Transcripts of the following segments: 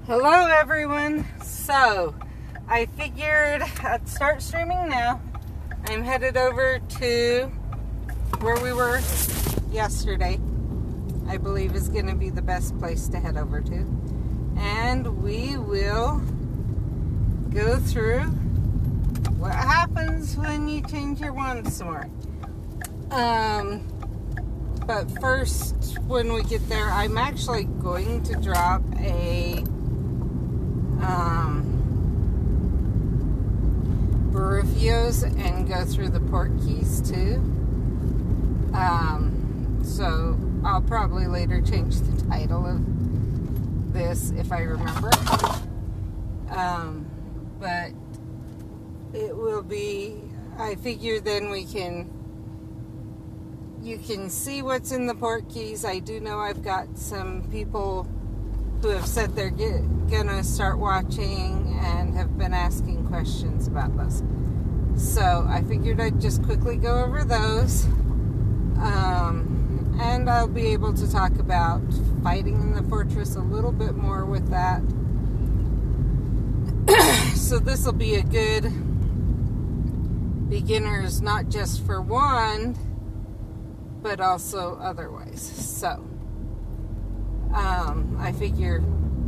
Hello everyone. So I figured I'd start streaming now. I'm headed over to where we were yesterday. I believe is going to be the best place to head over to. And we will go through what happens when you change your wand some more. But first, when we get there, I'm actually going to drop a Barufios and go through the portkeys too. So I'll probably later change the title of this if I remember. But it will be, I figure then you can see what's in the portkeys. I do know I've got some people who have said they're gonna start watching and have been asking questions about those. So I figured I'd just quickly go over those. And I'll be able to talk about fighting in the fortress a little bit more with that. So this will be a good beginners, not just for wand, but also otherwise. So I figure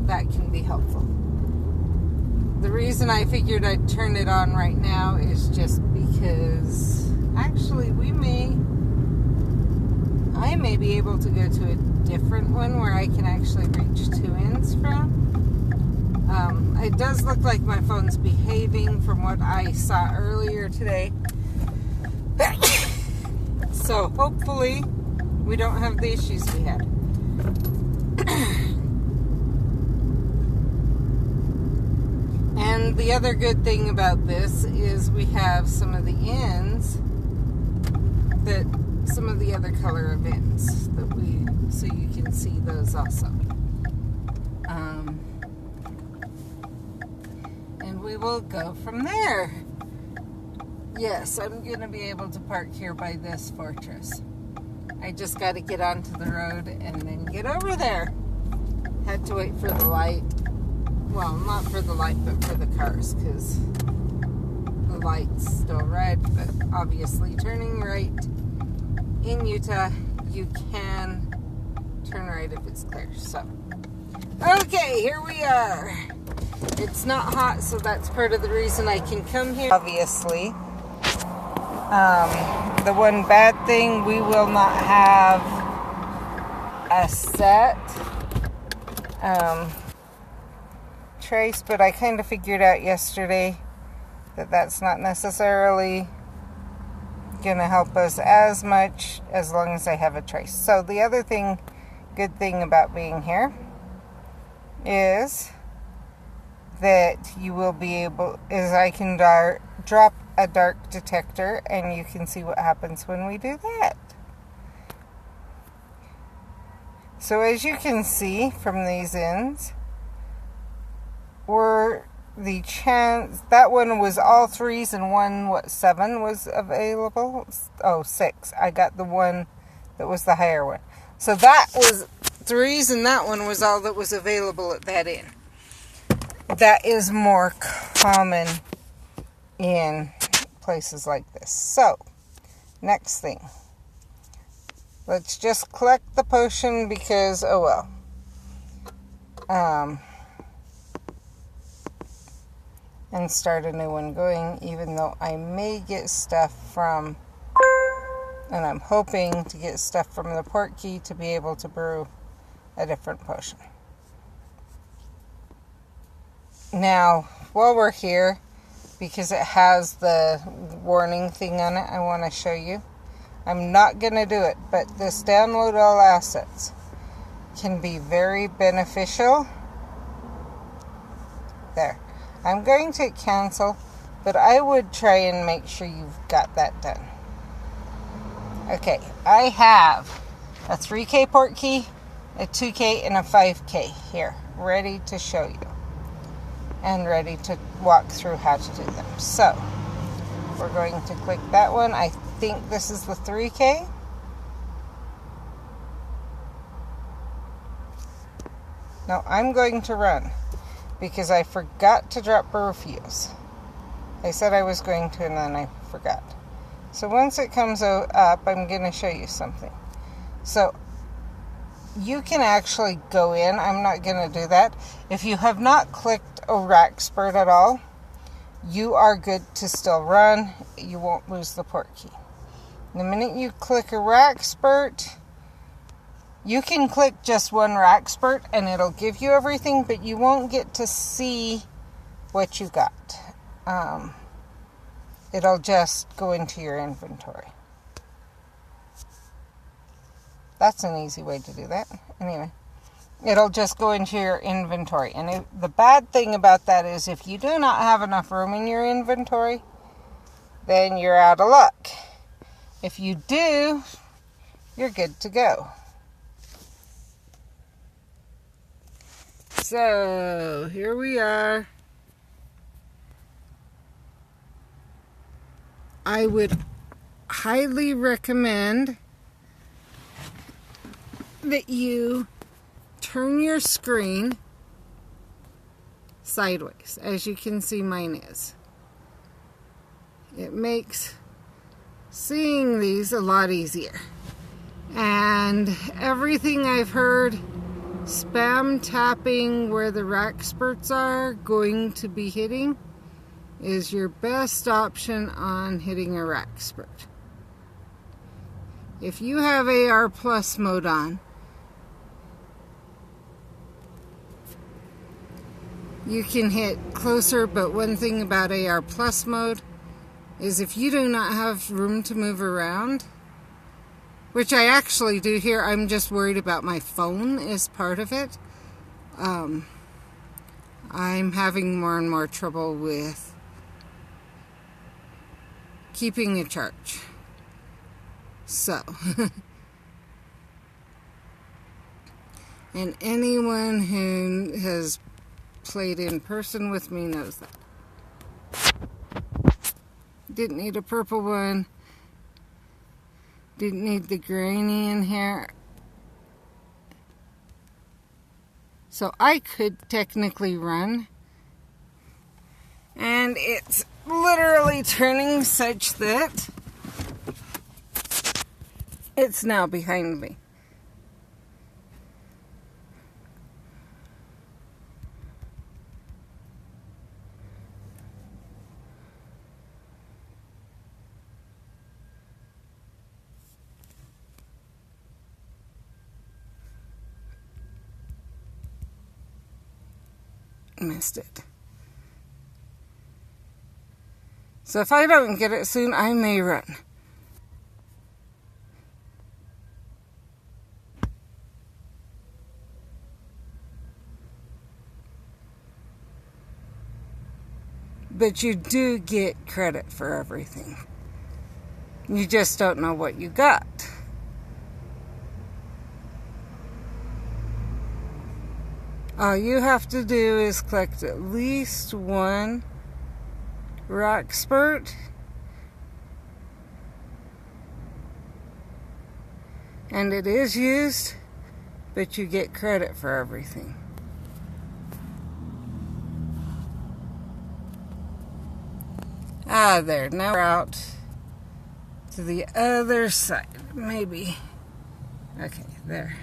that can be helpful. The reason I figured I'd turn it on right now is just because actually I may be able to go to a different one where I can actually reach two ends from. It does look like my phone's behaving from what I saw earlier today. So hopefully we don't have the issues we had. And the other good thing about this is we have some of the ends that some of the other color of ends that so you can see those also. And we will go from there. Yes, I'm going to be able to park here by this fortress. I just got to get onto the road and then get over there. Had to wait for the light. Well, not for the light, but for the cars, because the light's still red, but obviously turning right in Utah, you can turn right if it's clear. So, okay, here we are. It's not hot, so that's part of the reason I can come here, obviously. The one bad thing, we will not have a set trace, but I kind of figured out yesterday that that's not necessarily going to help us as much as long as I have a trace. So the other good thing about being here is that you will be I can drop a dark detector and you can see what happens when we do that. So as you can see from these ends, that one was all threes and one, 7 was available? Oh, 6. I got the one that was the higher one. So that was threes and that one was all that was available at that end. That is more common in places like this. So, next thing. Let's just collect the potion because, oh well. And start a new one going, even though I may get stuff from, and I'm hoping to get stuff from the portkey to be able to brew a different potion. Now, while we're here, because it has the warning thing on it, I want to show you. I'm not going to do it, but this download all assets can be very beneficial. There. I'm going to cancel, but I would try and make sure you've got that done. Okay, I have a 3K portkey, a 2K, and a 5K here, ready to show you. And ready to walk through how to do them. So, we're going to click that one. I think this is the 3K. No, I'm going to run. because I forgot to drop a refuse. I said I was going to, and then I forgot. So once it comes up, I'm going to show you something. So you can actually go in. I'm not going to do that. If you have not clicked a wrackspurt at all, you are good to still run. You won't lose the port key. The minute you click a wrackspurt, you can click just one wrackspurt and it'll give you everything, but you won't get to see what you got. It'll just go into your inventory. That's an easy way to do that. Anyway, it'll just go into your inventory. And the bad thing about that is if you do not have enough room in your inventory, then you're out of luck. If you do, you're good to go. So, here we are. I would highly recommend that you turn your screen sideways, as you can see mine is. It makes seeing these a lot easier. And everything I've heard, spam tapping where the wrackspurts are going to be hitting is your best option on hitting a wrackspurt. If you have AR Plus mode on, you can hit closer, but one thing about AR Plus mode is if you do not have room to move around, which I actually do here, I'm just worried about my phone is part of it. I'm having more and more trouble with keeping a charge. So, and anyone who has played in person with me knows that. Didn't need a purple one. Didn't need the granny in here. So I could technically run. And it's literally turning such that it's now behind me. Missed it. So if I don't get it soon, I may run. But you do get credit for everything. You just don't know what you got. All you have to do is collect at least one wrackspurt, and it is used, but you get credit for everything. There, now we're out to the other side, maybe. Okay, there.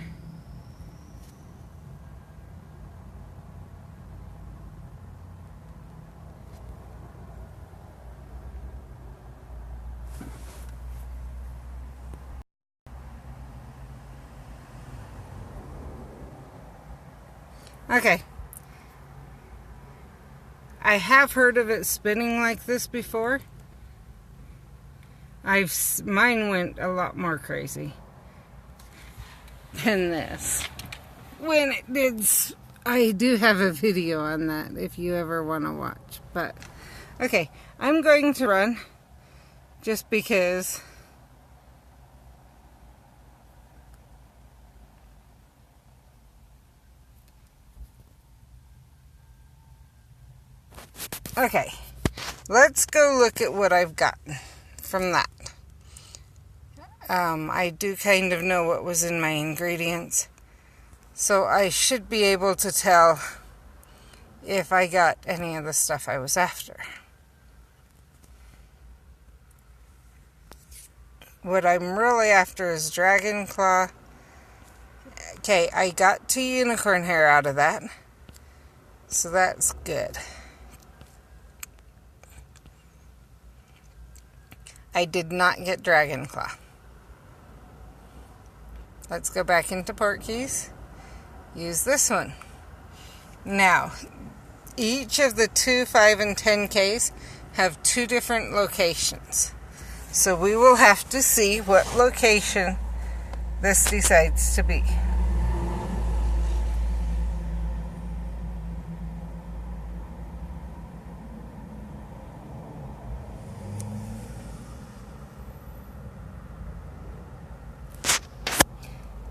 Okay. I have heard of it spinning like this before. Mine went a lot more crazy than this. When it did, I do have a video on that if you ever want to watch. But, okay, I'm going to run just because okay, let's go look at what I've gotten from that. I do kind of know what was in my ingredients, so I should be able to tell if I got any of the stuff I was after. What I'm really after is Dragon Claw. Okay, I got 2 unicorn hair out of that, so that's good. I did not get Dragon Claw. Let's go back into portkeys. Use this one. Now, each of the 2, 5, and 10Ks have 2 different locations. So we will have to see what location this decides to be.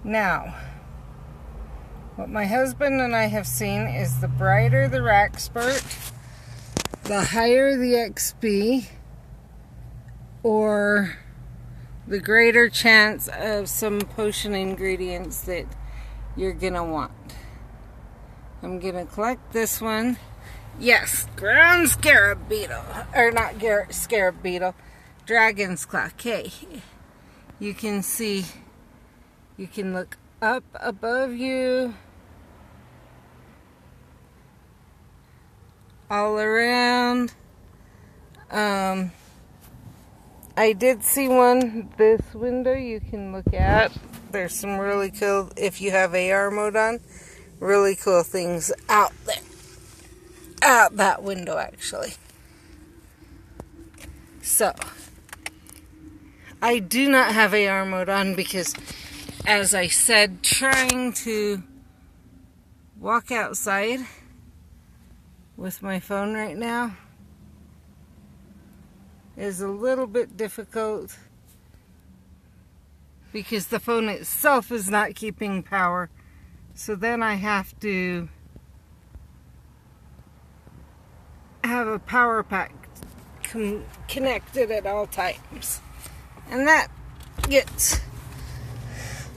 Now, what my husband and I have seen is the brighter the wrackspurt, the higher the XP, or the greater chance of some potion ingredients that you're gonna want. I'm gonna collect this one. Yes, ground scarab beetle, or not scarab beetle, dragon's claw. Okay, you can see. You can look up above you, all around. I did see one, this window you can look at. There's some really cool, if you have AR mode on, really cool things out there. Out that window, actually. So, I do not have AR mode on because, as I said, trying to walk outside with my phone right now is a little bit difficult because the phone itself is not keeping power. So then I have to have a power pack connected at all times. And that gets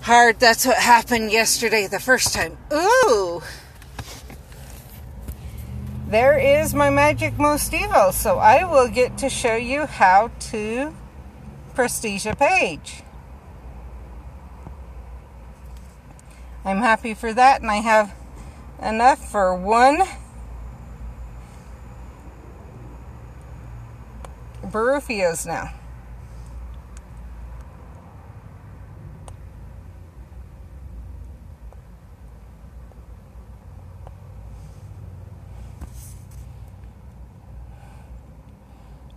hard. That's what happened yesterday the first time. Ooh! There is my magic most evil, so I will get to show you how to prestige a page. I'm happy for that, and I have enough for 1 Barufios now.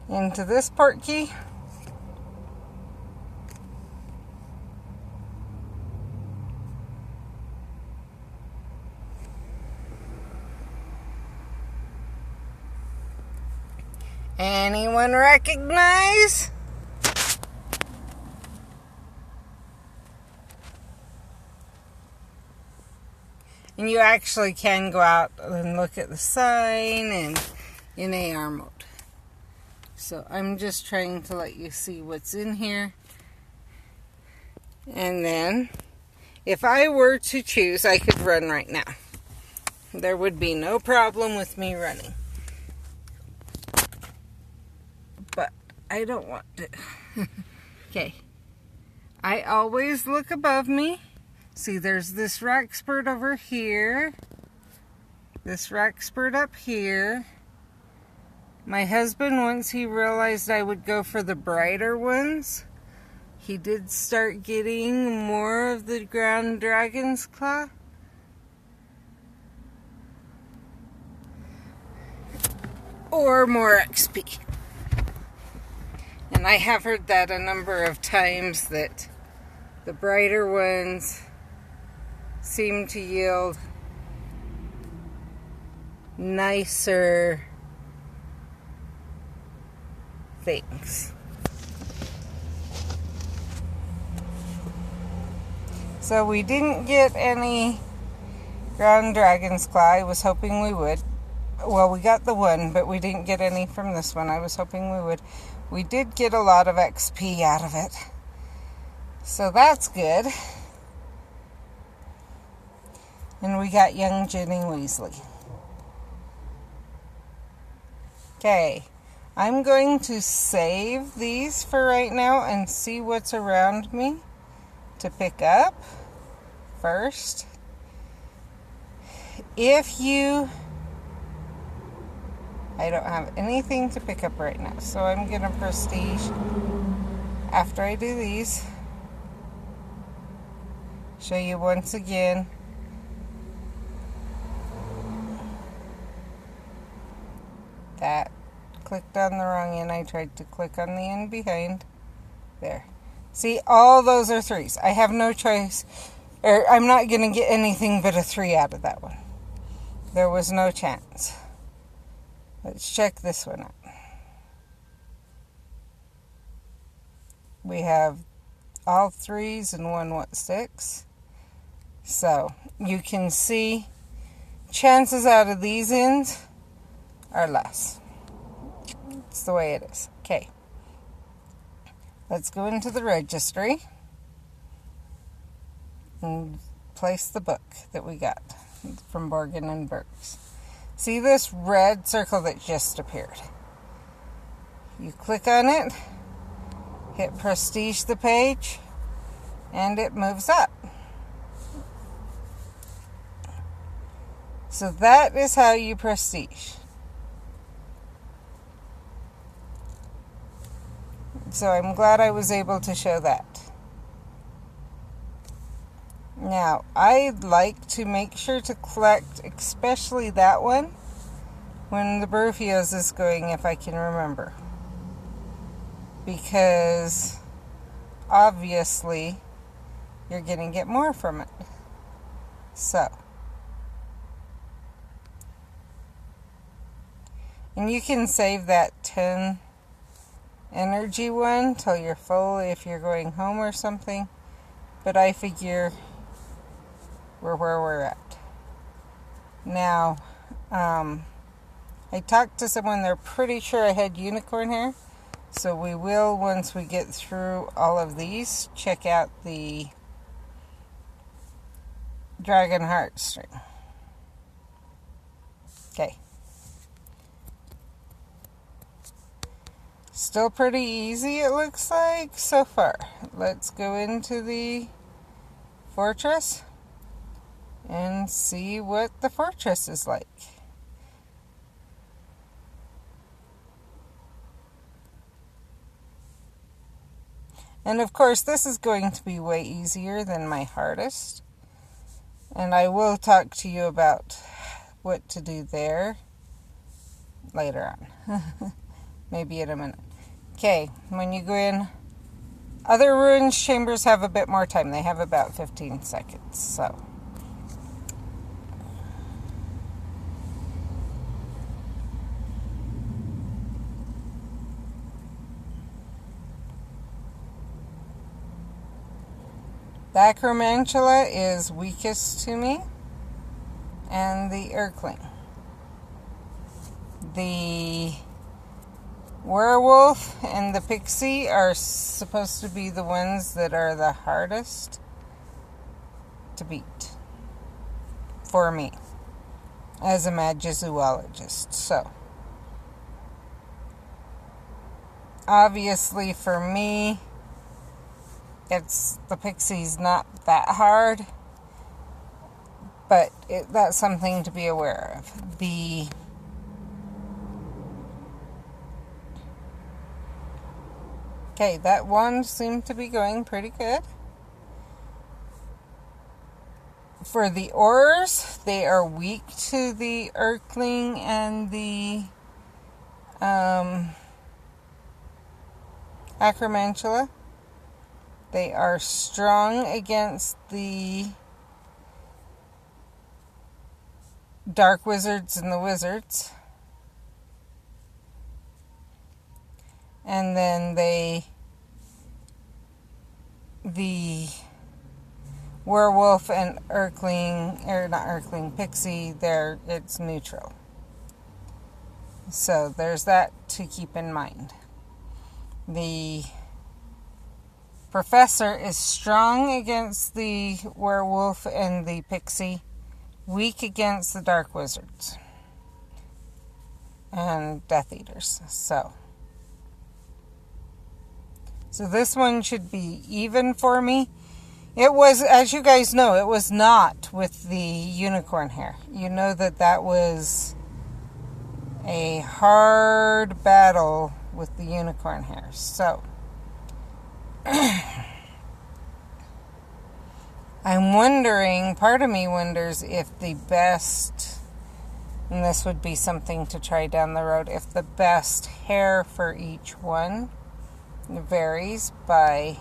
Into this portkey. Anyone recognize? And you actually can go out and look at the sign and in AR mode. So I'm just trying to let you see what's in here. And then, if I were to choose, I could run right now. There would be no problem with me running. But I don't want to. Okay. I always look above me. See, there's this wrackspurt over here. This wrackspurt up here. My husband, once he realized I would go for the brighter ones, he did start getting more of the ground dragon's claw. Or more XP. And I have heard that a number of times, that the brighter ones seem to yield nicer things. So we didn't get any ground dragon's claw. I was hoping we would. Well, we got the one, but we didn't get any from this one. I was hoping we would. We did get a lot of XP out of it, so that's good. And we got young Ginny Weasley. Okay, I'm going to save these for right now and see what's around me to pick up first. I don't have anything to pick up right now, so I'm going to prestige after I do these. Show you once again. That clicked on the wrong end. I tried to click on the end behind. There. See, all those are 3s. I have no choice, or I'm not going to get anything but a 3 out of that one. There was no chance. Let's check this one out. We have all 3s and one 6. So you can see chances out of these ends are less. It's the way it is. Okay. Let's go into the registry and place the book that we got from Morgan and Burks. See this red circle that just appeared? You click on it, hit prestige the page, and it moves up. So that is how you prestige. So I'm glad I was able to show that. Now, I'd like to make sure to collect, especially that one, when the Brufios is going, if I can remember. Because, obviously, you're going to get more from it. So. And you can save that 10 energy one till you're full if you're going home or something. But I figure we're where we're at. Now, I talked to someone, they're pretty sure I had unicorn hair. So we will, once we get through all of these, check out the Dragon Heartstring. Okay. Still pretty easy, it looks like, so far. Let's go into the fortress and see what the fortress is like. And of course, this is going to be way easier than my hardest. And I will talk to you about what to do there later on. Maybe in a minute. Okay, when you go in, other ruins chambers have a bit more time. They have about 15 seconds, so. The Acromantula is weakest to me, and the Urkling. The Werewolf and the Pixie are supposed to be the ones that are the hardest to beat for me as a magizoologist. So, obviously for me, the Pixie's not that hard, but that's something to be aware of. Okay, that one seemed to be going pretty good. For the Ors, they are weak to the Urkling and the Acromantula. They are strong against the Dark Wizards and the Wizards. And then the Werewolf and Urkling, or not Urkling, Pixie, it's neutral. So there's that to keep in mind. The Professor is strong against the Werewolf and the Pixie, weak against the Dark Wizards. and Death Eaters. So this one should be even for me. It was, as you guys know, it was not with the unicorn hair. You know that was a hard battle with the unicorn hair. So I'm wondering, part of me wonders if the best, and this would be something to try down the road, if the best hair for each one varies by...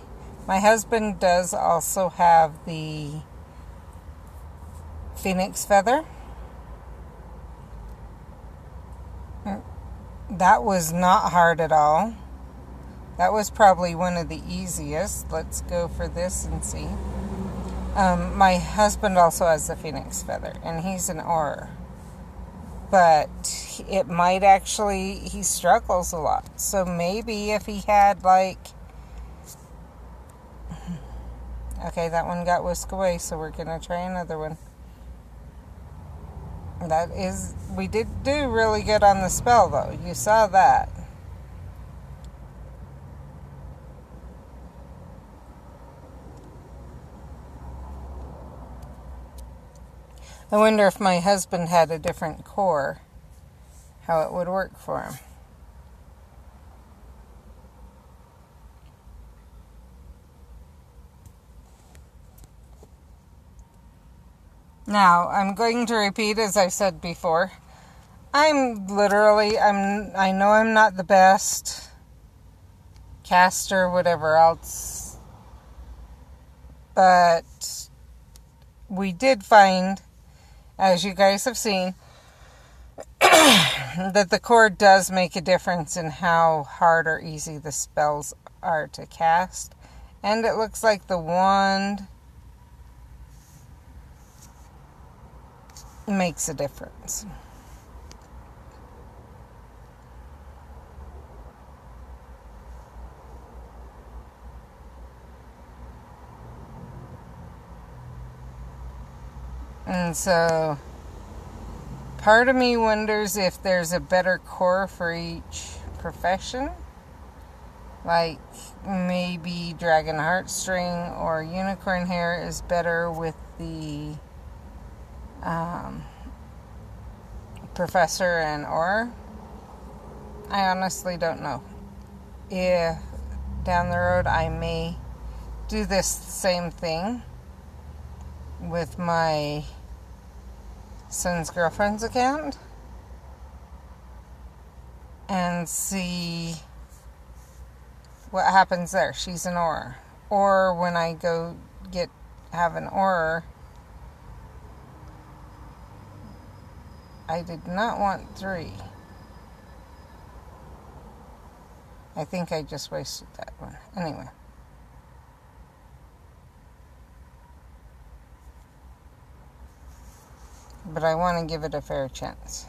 My husband does also have the phoenix feather. That was not hard at all. That was probably one of the easiest. Let's go for this and see. My husband also has the phoenix feather, and he's an aura. But it might actually, he struggles a lot. So maybe if he had like... Okay, that one got whisked away, so we're going to try another one. We did do really good on the spell, though. You saw that. I wonder if my husband had a different core, how it would work for him. Now, I'm going to repeat, as I said before, I know I'm not the best caster, whatever else, but we did find, as you guys have seen, that the core does make a difference in how hard or easy the spells are to cast, and it looks like the wand makes a difference. And so part of me wonders if there's a better core for each profession, like maybe Dragon Heartstring or unicorn hair is better with the professor and aura. I honestly don't know. If down the road I may do this same thing with my son's girlfriend's account and see what happens there. She's an aura. Or when I go have an aura, I did not want 3. I think I just wasted that one. Anyway. But I want to give it a fair chance.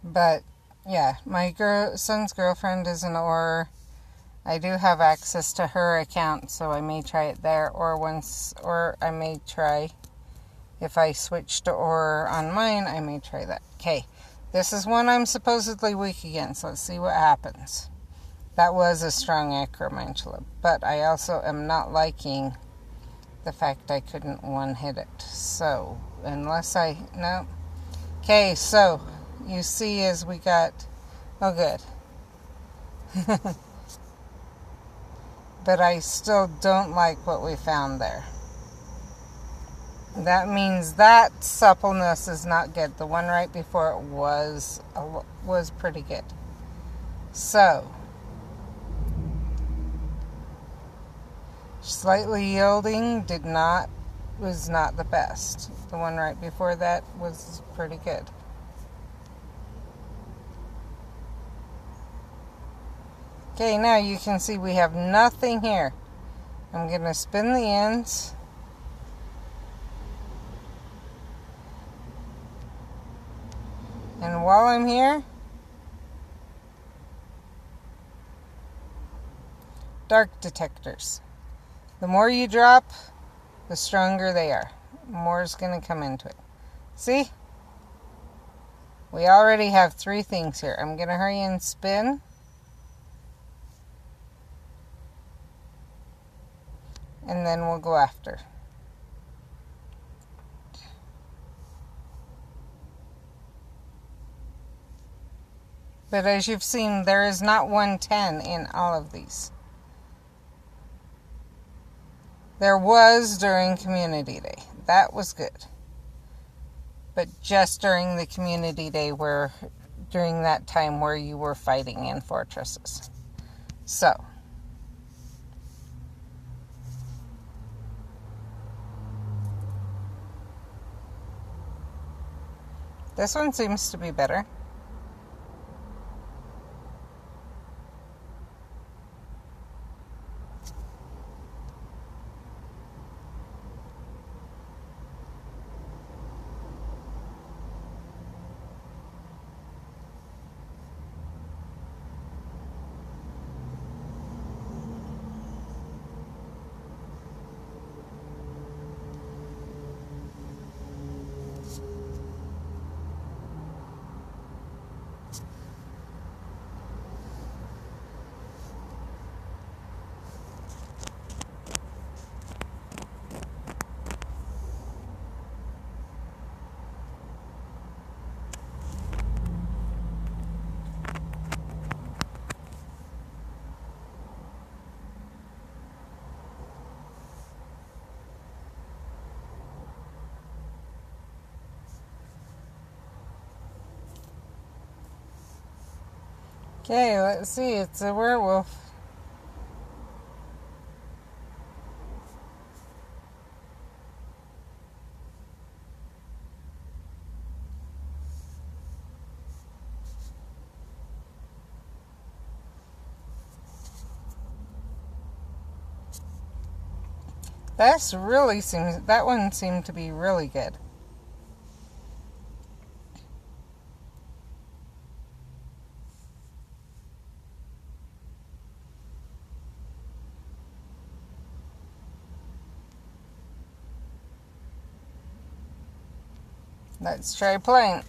But, yeah, my son's girlfriend is an aura. I do have access to her account, so I may try it there. Or I may try, if I switch to aura on mine, I may try that. Okay, this is one I'm supposedly weak against. Let's see what happens. That was a strong acromantula, but I also am not liking the fact I couldn't one-hit it. So, no. Okay, so... You see as we got... Oh, good. But I still don't like what we found there. That means that suppleness is not good. The one right before it was pretty good. So, slightly yielding was not the best. The one right before that was pretty good. Okay, now you can see we have nothing here. I'm going to spin the ends. And while I'm here, dark detectors. The more you drop, the stronger they are. More is going to come into it. See? We already have 3 things here. I'm going to hurry and spin. And then we'll go after. But as you've seen, there is not 110 in all of these. There was during Community Day. That was good. But just during the Community Day, during that time where you were fighting in fortresses. So, this one seems to be better. Okay, let's see. It's a werewolf. That one seemed to be really good. Let's try playing.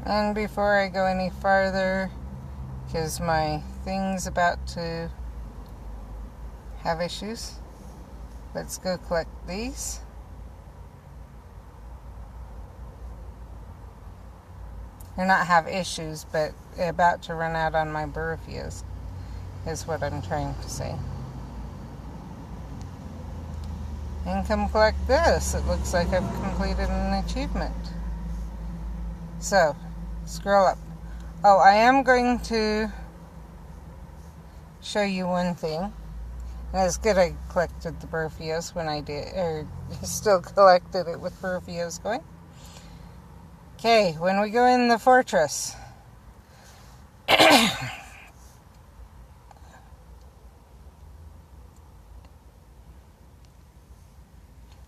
And before I go any farther, because my thing's about to have issues, let's go collect these. Or not have issues, but about to run out on my Burfias, is what I'm trying to say. And come collect this. It looks like I've completed an achievement. So, scroll up. Oh, I am going to show you one thing. And it's good I collected the Burfias when I did, or still collected it with Burfias going. Okay, when we go in the fortress,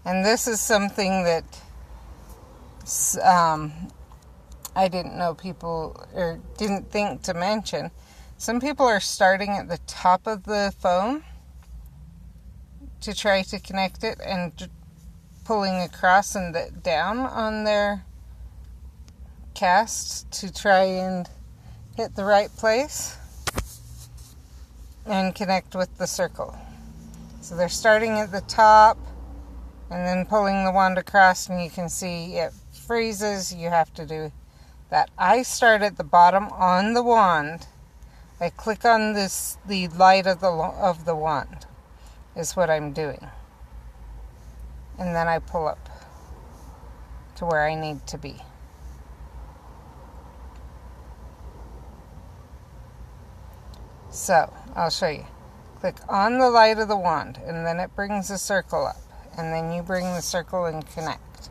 and this is something that I didn't know people, or didn't think to mention. Some people are starting at the top of the phone to try to connect it and pulling across and down on their cast to try and hit the right place and connect with the circle. So they're starting at the top And then pulling the wand across, and you can see it freezes. You have to do that. I start at the bottom on the wand. I click on the light of the wand is what I'm doing. And then I pull up to where I need to be. So, I'll show you. Click on the light of the wand, and then it brings a circle up. And then you bring the circle and connect.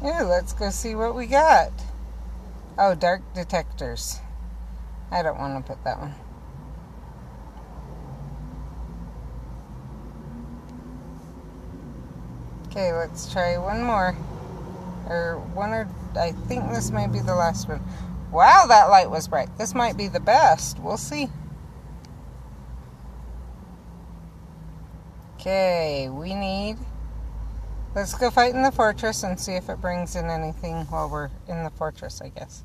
Ooh, let's go see what we got. Oh, dark detectors. I don't want to put that one. Okay, let's try one more. I think this might be the last one. Wow, that light was bright. This might be the best. We'll see. Okay, let's go fight in the fortress and see if it brings in anything while we're in the fortress, I guess.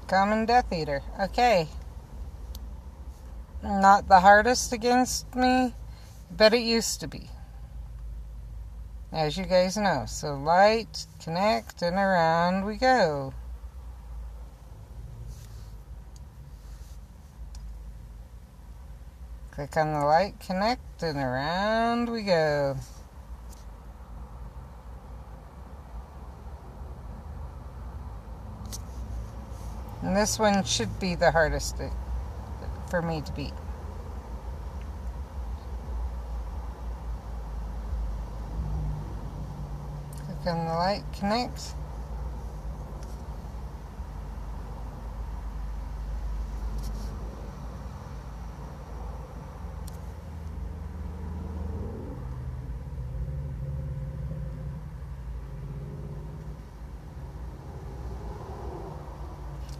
Common Death Eater. Okay. Not the hardest against me, but it used to be. As you guys know. So light, connect, and around we go. Click on the light, connect, and around we go. And this one should be the hardest for me to beat. Click on the light, connect.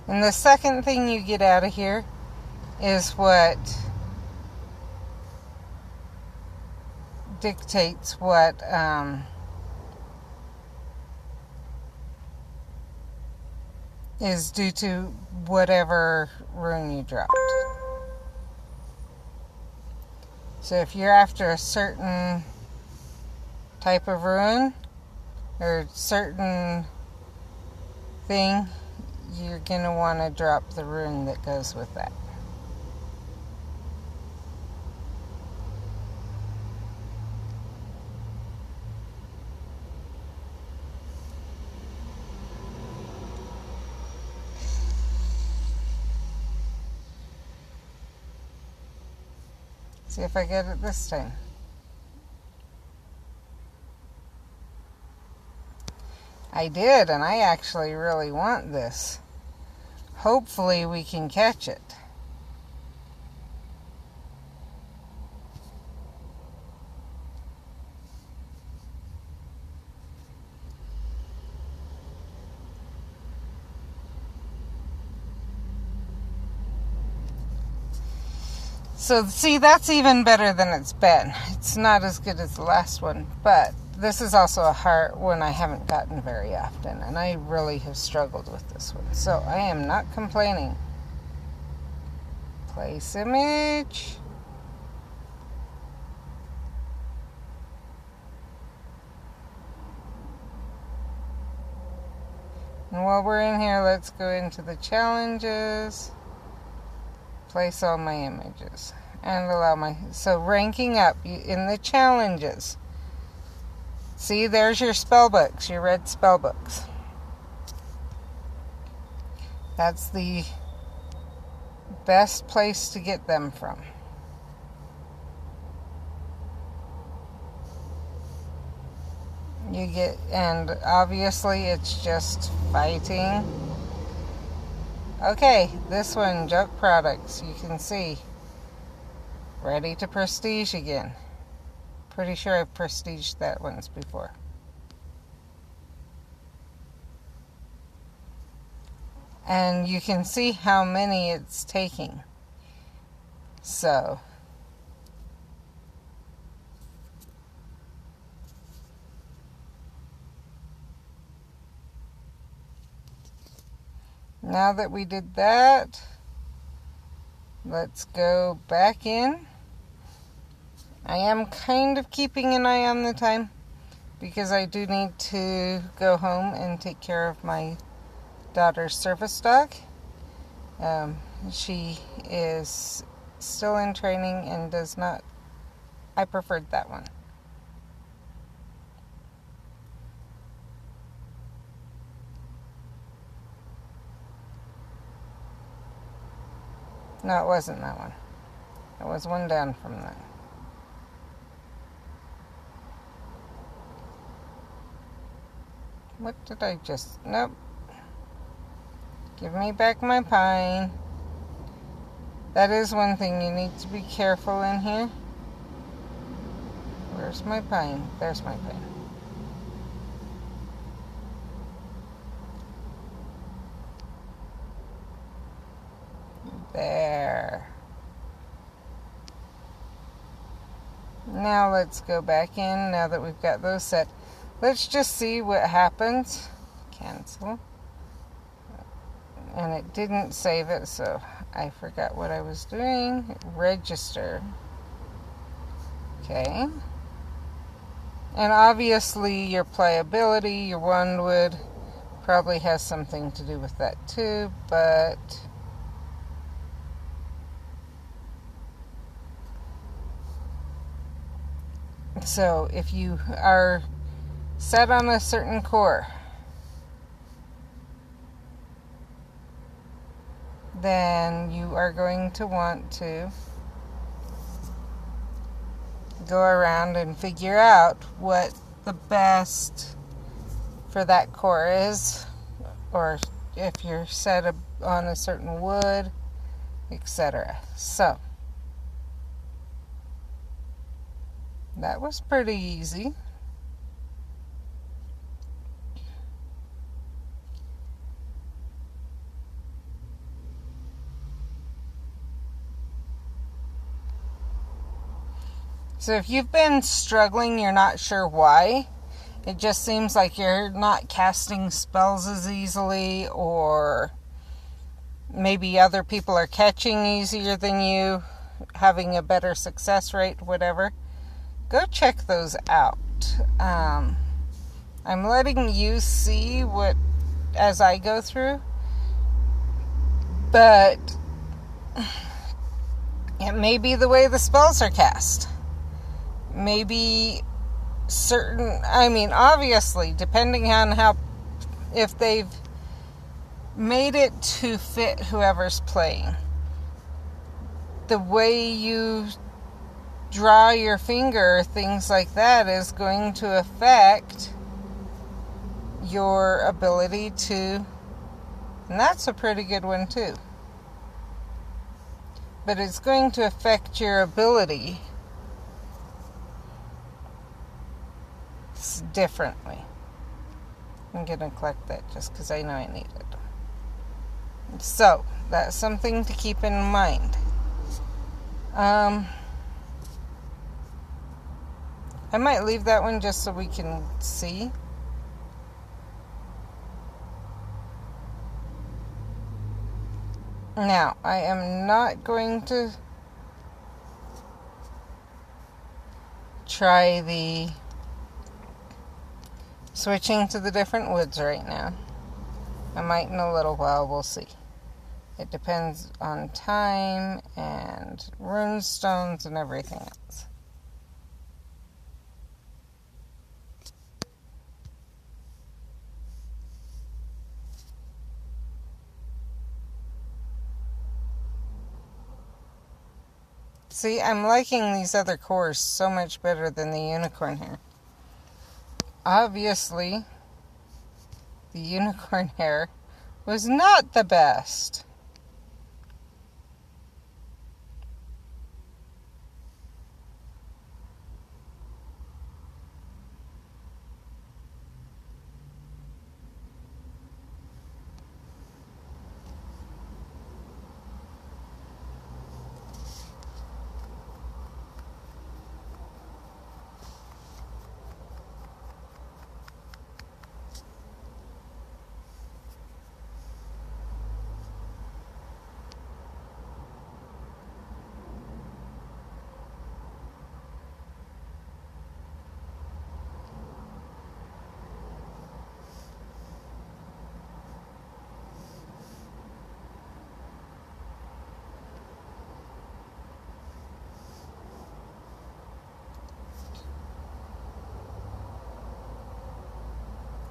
And the second thing you get out of here is what dictates what is due to whatever rune you dropped. So if you're after a certain type of rune or certain thing, you're going to want to drop the rune that goes with that. See if I get it this time. I did, and I actually really want this. Hopefully we can catch it. So, see, that's even better than it's been. It's not as good as the last one, but this is also a hard one I haven't gotten very often, and I really have struggled with this one. So, I am not complaining. Place image. And while we're in here, let's go into the challenges. Place all my images. And allow so ranking up in the challenges. See, there's your spell books, your red spell books. That's the best place to get them from. And obviously it's just fighting. Okay, this one, Joke Products, you can see. Ready to prestige again. Pretty sure I've prestiged that once before. And you can see how many it's taking. So, now that we did that, let's go back in. I am kind of keeping an eye on the time because I do need to go home and take care of my daughter's service dog. She is still in training and does not. I preferred that one. No, it wasn't that one. It was one down from that. What did I just... Nope. Give me back my pine. That is one thing you need to be careful in here. Where's my pine? There's my pine. There. Now let's go back in now that we've got those set. Let's just see what happens. Cancel. And it didn't save it, so I forgot what I was doing. Register. Okay. And obviously your pliability, your wandwood, probably has something to do with that too, but so if you are set on a certain core, then you are going to want to go around and figure out what the best for that core is, or if you're set on a certain wood, etc. So that was pretty easy. So if you've been struggling, you're not sure why, it just seems like you're not casting spells as easily, or maybe other people are catching easier than you, having a better success rate, whatever, go check those out. I'm letting you see what as I go through, but it may be the way the spells are cast. Maybe obviously, depending on if they've made it to fit whoever's playing. The way you draw your finger, things like that, is going to affect your ability to, and that's a pretty good one too. But it's going to affect your ability differently. I'm going to collect that just because I know I need it. So, that's something to keep in mind. I might leave that one just so we can see. Now, I am not going to try the switching to the different woods right now. I might in a little while, we'll see. It depends on time and rune stones and everything else. See, I'm liking these other cores so much better than the unicorn here. Obviously, The unicorn hair was not the best.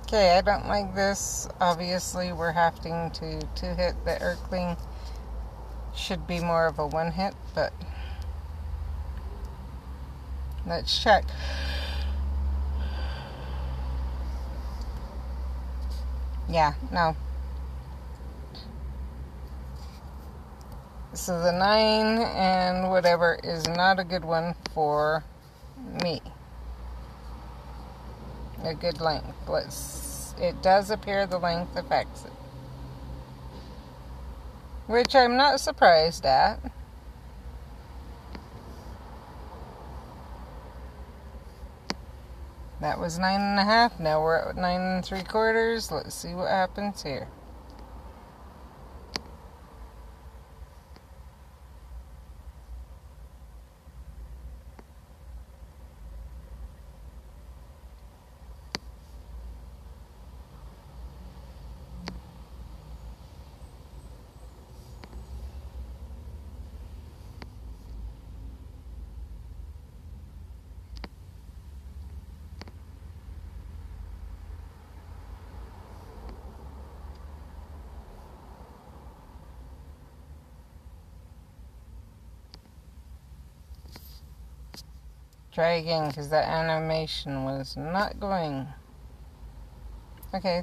Okay, I don't like this. Obviously, we're having to hit the Erkling. Should be more of a one hit, but let's check. Yeah, no. So the 9 and whatever is not a good one for me. A good length. It does appear the length affects it. Which I'm not surprised at. That was 9.5. Now we're at 9 3/4. Let's see what happens here. Try again, because that animation was not going. Okay.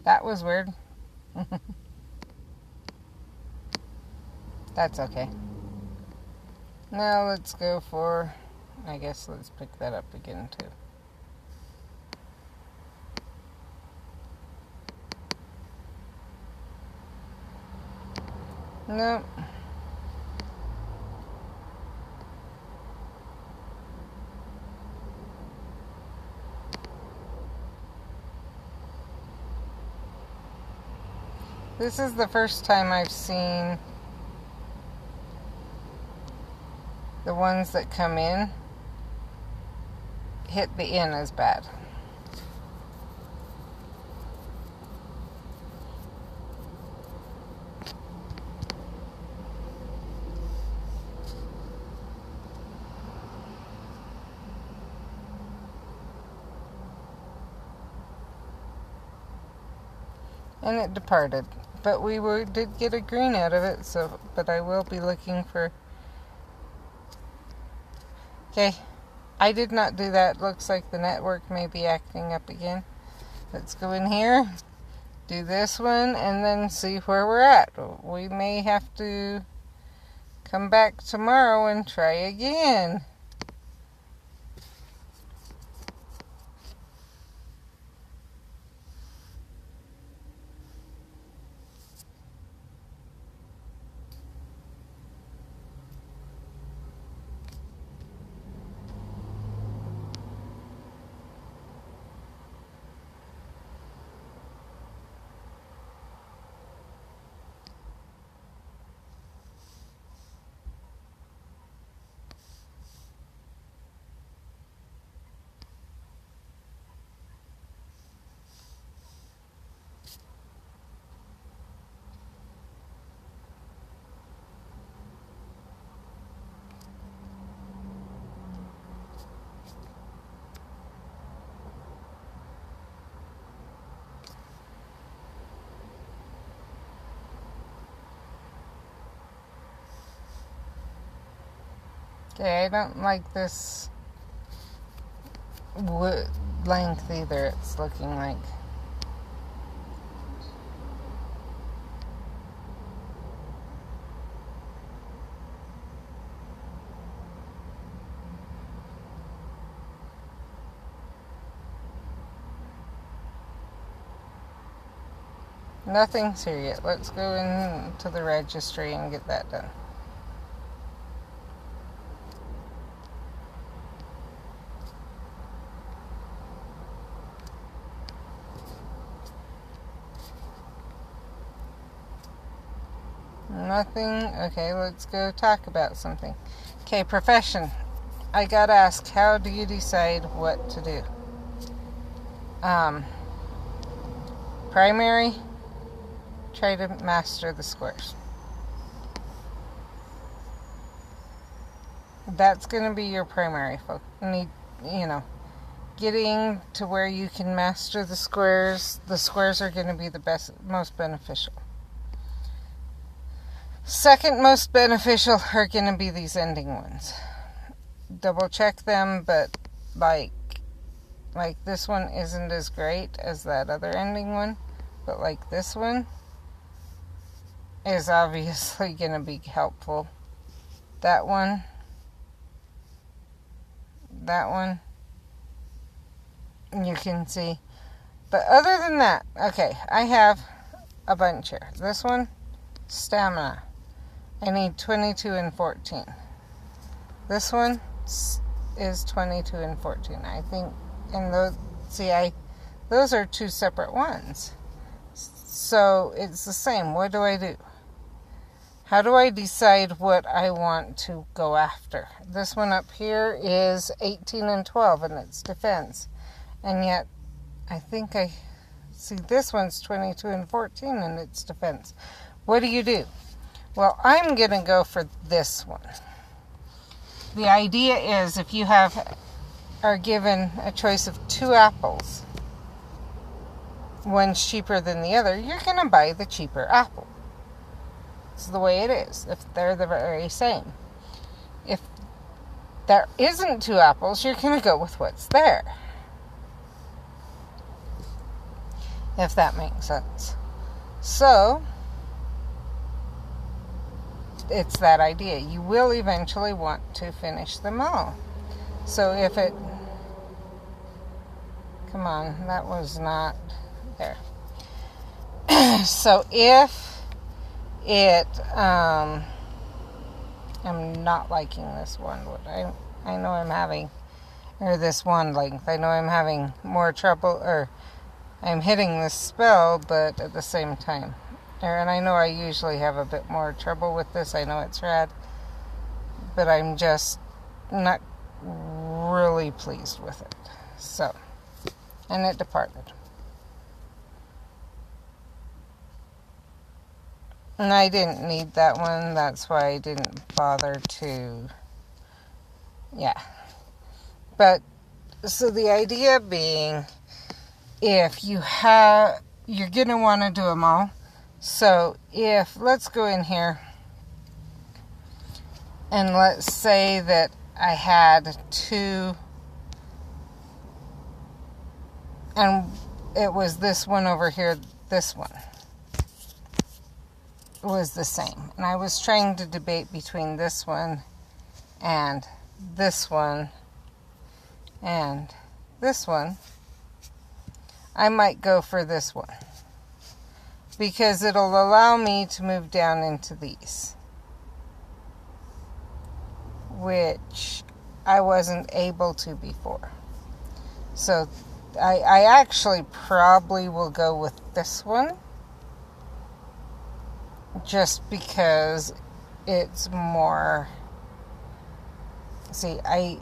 That was weird. That's okay. Now let's go for, I guess let's pick that up again too. Nope. This is the first time I've seen the ones that come in hit the in as bad. And it departed. But we did get a green out of it, but I will be looking for... Okay, I did not do that. Looks like the network may be acting up again. Let's go in here, do this one, and then see where we're at. We may have to come back tomorrow and try again. Okay, I don't like this wood length either, it's looking like. Nothing's here yet. Let's go into the registry and get that done. Nothing. Okay, let's go talk about something. Okay, profession. I got asked, how do you decide what to do? Primary, try to master the squares. That's going to be your primary focus. Getting to where you can master the squares. The squares are going to be the most beneficial. Second most beneficial are going to be these ending ones. Double check them, but like this one isn't as great as that other ending one, but like this one is obviously going to be helpful. That one, you can see. But other than that, okay, I have a bunch here. This one, stamina. I need 22 and 14. This one is 22 and 14. I think, and those are two separate ones. So it's the same. What do I do? How do I decide what I want to go after? This one up here is 18 and 12, and it's defense. And yet, I think I see this one's 22 and 14, and it's defense. What do you do? Well, I'm going to go for this one. The idea is if you are given a choice of two apples, one's cheaper than the other, you're going to buy the cheaper apple. It's the way it is, if they're the very same. If there isn't two apples, you're going to go with what's there. If that makes sense. So, it's that idea. You will eventually want to finish them all. So if it... Come on, that was not there. So if it... I'm not liking this one. I know I'm having... Or this one length. I know I'm having more trouble... Or I'm hitting this spell, but at the same time... And I know I usually have a bit more trouble with this. I know it's rad. But I'm just not really pleased with it. So, and it departed. And I didn't need that one. That's why I didn't bother to... Yeah. But, so the idea being, if you're going to want to do them all. So let's go in here and let's say that I had two, and it was this one over here, this one was the same. And I was trying to debate between this one and this one and this one. I might go for this one, because it'll allow me to move down into these, which I wasn't able to before. So I actually probably will go with this one, just because it's more... See, I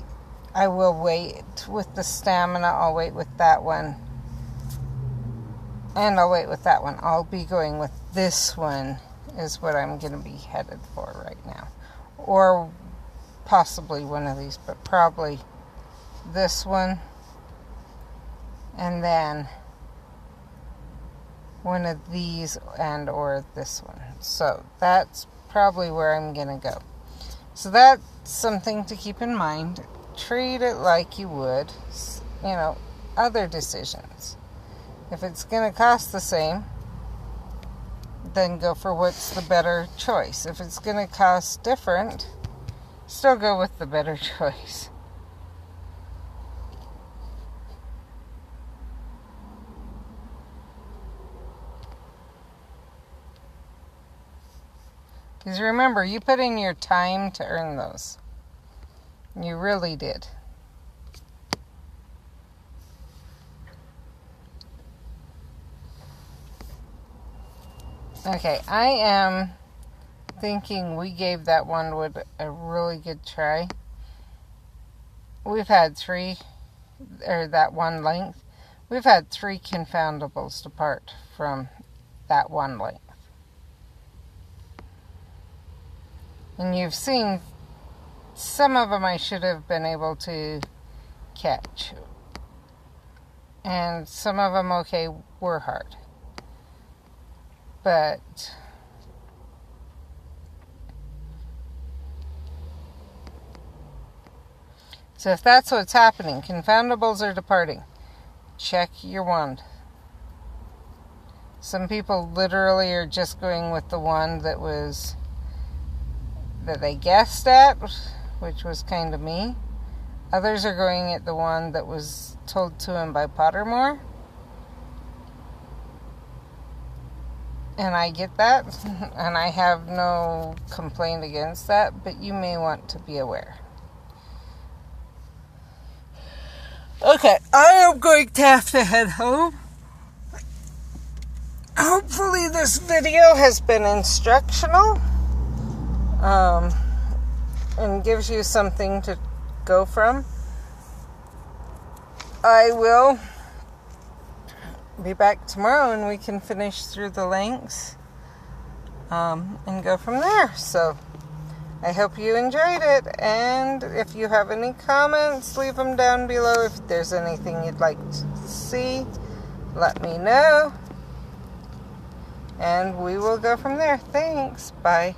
will wait with the stamina. I'll wait with that one. And I'll wait with that one. I'll be going with this one is what I'm going to be headed for right now. Or possibly one of these, but probably this one. And then one of these and or this one. So that's probably where I'm going to go. So that's something to keep in mind. Treat it like you would, other decisions. If it's going to cost the same, then go for what's the better choice. If it's going to cost different, still go with the better choice. Because remember, you put in your time to earn those. You really did. Okay, I am thinking we gave that one wood a really good try. We've had that one length. We've had 3 confoundables to part from that one length. And you've seen some of them I should have been able to catch. And some of them, were hard. But so if that's what's happening, confoundables are departing, check your wand. Some people literally are just going with the one that they guessed at, which was kind of me. Others are going at the one that was told to him by Pottermore. And I get that, and I have no complaint against that, but you may want to be aware. Okay, I am going to have to head home. Hopefully this video has been instructional, and gives you something to go from. I will be back tomorrow and we can finish through the lengths and go from there. So I hope you enjoyed it, and if you have any comments, leave them down below. If there's anything you'd like to see, let me know, and we will go from there. Thanks. Bye.